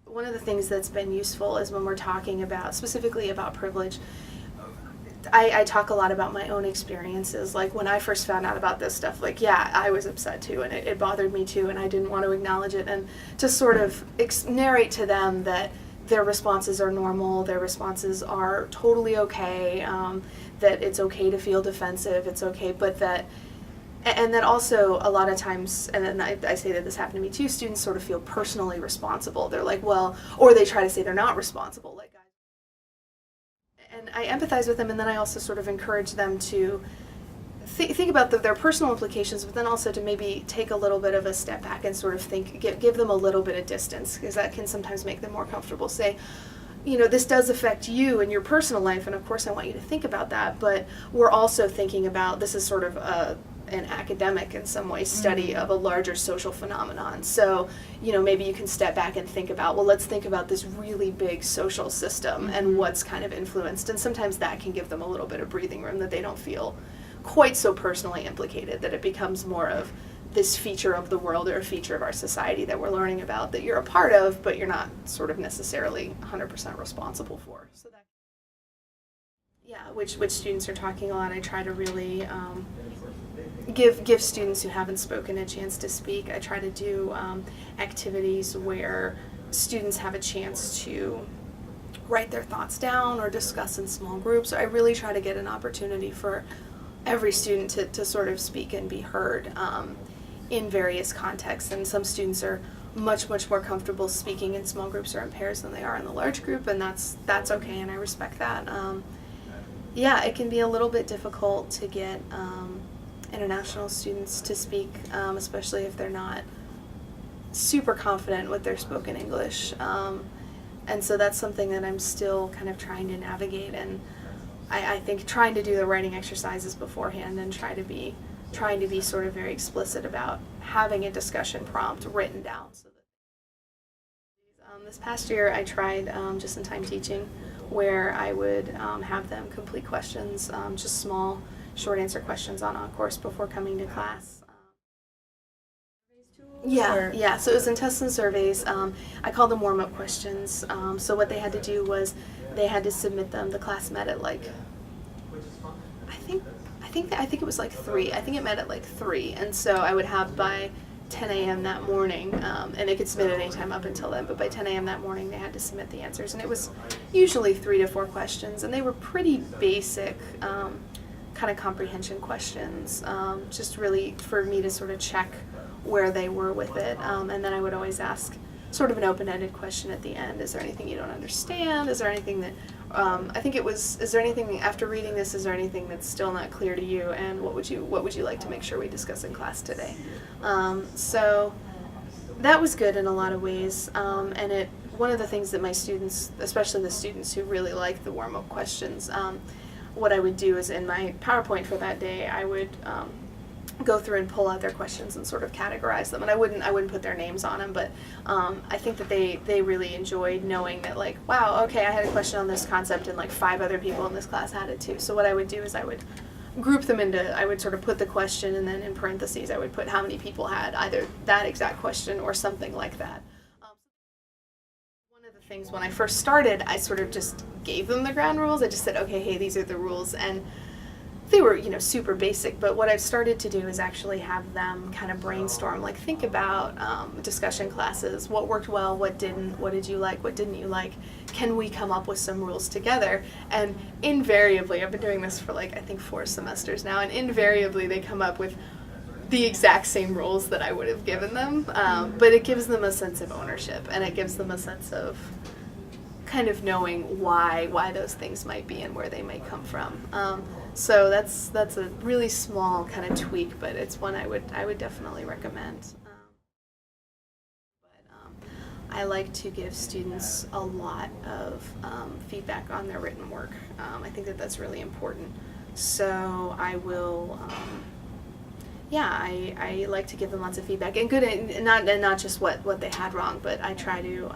One of the things that's been useful is when we're talking about, specifically about privilege, I talk a lot about my own experiences. Like when I first found out about this stuff, like, yeah, I was upset too, and it bothered me too, and I didn't want to acknowledge it, and to sort of narrate to them that their responses are normal, their responses are totally okay, that it's okay to feel defensive, it's okay, but that, and that also a lot of times, and then I say that this happened to me too, students sort of feel personally responsible. They're like, well, or they try to say they're not responsible. Like, and I empathize with them, and then I also sort of encourage them to think about their personal implications, but then also to maybe take a little bit of a step back and sort of give them a little bit of distance, because that can sometimes make them more comfortable. Say, you know, this does affect you in your personal life, and of course I want you to think about that, but we're also thinking about, this is sort of an academic, in some way, study of a larger social phenomenon. So, you know, maybe you can step back and think about, well, let's think about this really big social system and what's kind of influenced, and sometimes that can give them a little bit of breathing room, that they don't feel quite so personally implicated, that it becomes more of this feature of the world or a feature of our society that we're learning about, that you're a part of, but you're not sort of necessarily 100% responsible for. So that, yeah, which students are talking a lot. I try to really give students who haven't spoken a chance to speak. I try to do activities where students have a chance to write their thoughts down or discuss in small groups. I really try to get an opportunity for every student to sort of speak and be heard in various contexts. And some students are much more comfortable speaking in small groups or in pairs than they are in the large group, and that's okay, and I respect that. Yeah, it can be a little bit difficult to get international students to speak, especially if they're not super confident with their spoken English. And so that's something that I'm still kind of trying to navigate, and I think trying to do the writing exercises beforehand and trying to be sort of very explicit about having a discussion prompt written down. So that this past year I tried just-in-time teaching, where I would have them complete questions, just small short answer questions on course before coming to class. Yeah, so it was in tests and surveys. I called them warm-up questions. So what they had to do was they had to submit them. The class met at like, I think it was like 3. I think it met at like 3, and so I would have by 10 a.m. that morning, and they could submit at any time up until then, but by 10 a.m. that morning they had to submit the answers, and it was usually 3 to 4 questions, and they were pretty basic kind of comprehension questions, just really for me to sort of check where they were with it, and then I would always ask sort of an open-ended question at the end. Is there anything you don't understand? Is there anything that, I think it was, is there anything, after reading this, is there anything that's still not clear to you, and what would you like to make sure we discuss in class today? So that was good in a lot of ways, and one of the things that my students, especially the students who really like the warm-up questions, what I would do is in my PowerPoint for that day, I would go through and pull out their questions and sort of categorize them. And I wouldn't put their names on them, but I think that they really enjoyed knowing that, like, wow, okay, I had a question on this concept and like 5 other people in this class had it too. So what I would do is I would group them into, I would sort of put the question, and then in parentheses I would put how many people had either that exact question or something like that. One of the things when I first started, I sort of just gave them the ground rules. I just said, okay, hey, these are the rules, and they were, you know, super basic, but what I've started to do is actually have them kind of brainstorm, like think about discussion classes, what worked well, what didn't, what did you like, what didn't you like, can we come up with some rules together? And invariably, I've been doing this for like I think 4 semesters now, and invariably they come up with the exact same rules that I would have given them, but it gives them a sense of ownership, and it gives them a sense of kind of knowing why those things might be and where they might come from. So that's a really small kind of tweak, but it's one I would definitely recommend. I like to give students a lot of feedback on their written work. I think that that's really important. So I will, I like to give them lots of feedback, and good, and not just what they had wrong, but I try to,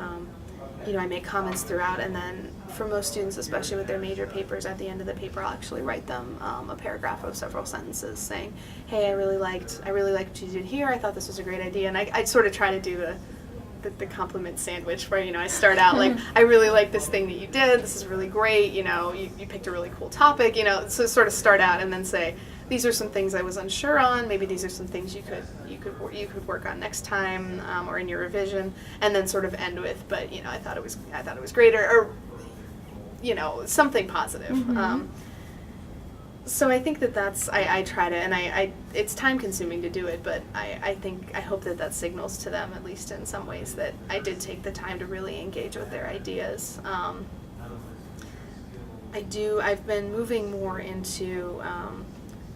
I make comments throughout, and then for most students, especially with their major papers, at the end of the paper I'll actually write them a paragraph of several sentences saying, hey, I really liked what you did here, I thought this was a great idea, and I sort of try to do the compliment sandwich where, I start out like, I really like this thing that you did, this is really great, you picked a really cool topic, so sort of start out and then say, these are some things I was unsure on, maybe these are some things you could work on next time, or in your revision, and then sort of end with, but I thought it was great, or something positive. Mm-hmm. So I think that's, I try to, and it's time consuming to do it, but I hope that signals to them, at least in some ways, that I did take the time to really engage with their ideas. I've been moving more into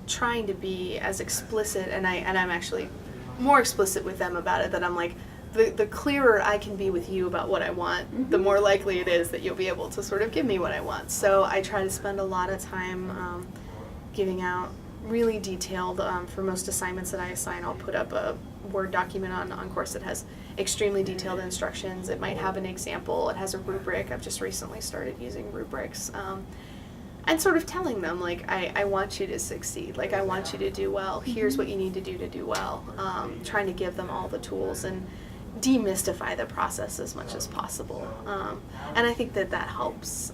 trying to be as explicit, and I'm actually more explicit with them about it, that I'm like, the clearer I can be with you about what I want, mm-hmm. the more likely it is that you'll be able to sort of give me what I want. So I try to spend a lot of time giving out really detailed, for most assignments that I assign, I'll put up a Word document on course that has extremely detailed instructions. It might have an example, it has a rubric. I've just recently started using rubrics. And sort of telling them, like, I want you to succeed, like, I want you to do well, here's what you need to do well. Trying to give them all the tools and demystify the process as much as possible. And I think that helps,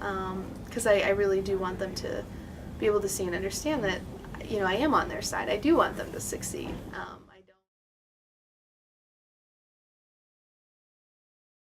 because I really do want them to be able to see and understand that, I am on their side. I do want them to succeed.